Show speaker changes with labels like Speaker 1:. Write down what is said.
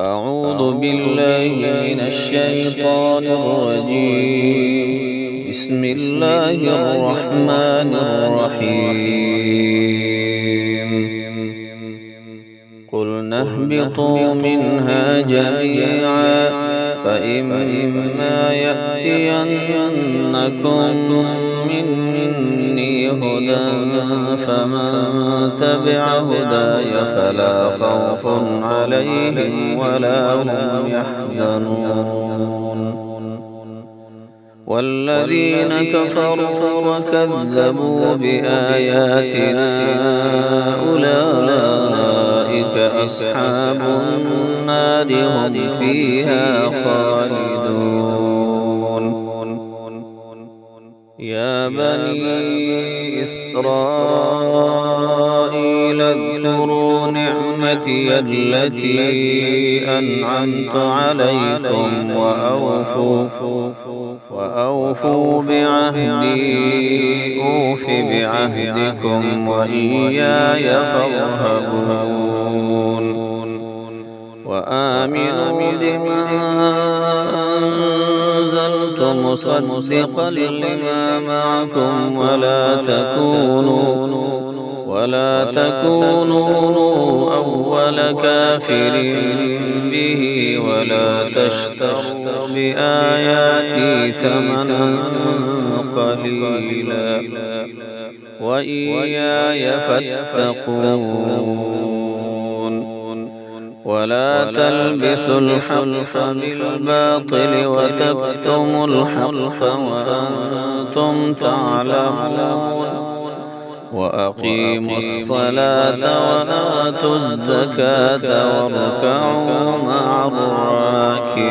Speaker 1: أعوذ بالله من الشيطان الرجيم. بسم الله الرحمن الرحيم. قلنا اهبطوا منها جميعا فإما يأتينكم مني هدى فمن تبع هداي فلا خوف عليهم ولا هم يحزنون. والذين كفروا وكذبوا بآياتنا أولئك أصحاب النار هم فيها خالدون. يا بني إسرائيل اذكروا نعمتي التي أنعمت عليكم وأوفوا بعهدي أوف بعهدكم وإياي فارهبون. وآمنوا بما أنزلت مصدقا لما معكم ولا تكونوا أول كافر به ولا تشتروا بآياتي ثمنا قليلا وإياي فاتقون. ولا تلبسوا الحق بالباطل وتكتموا الحق وأنتم تعلمون. وأقيموا الصلاة وآتوا الزكاة واركعوا مع الراكعين.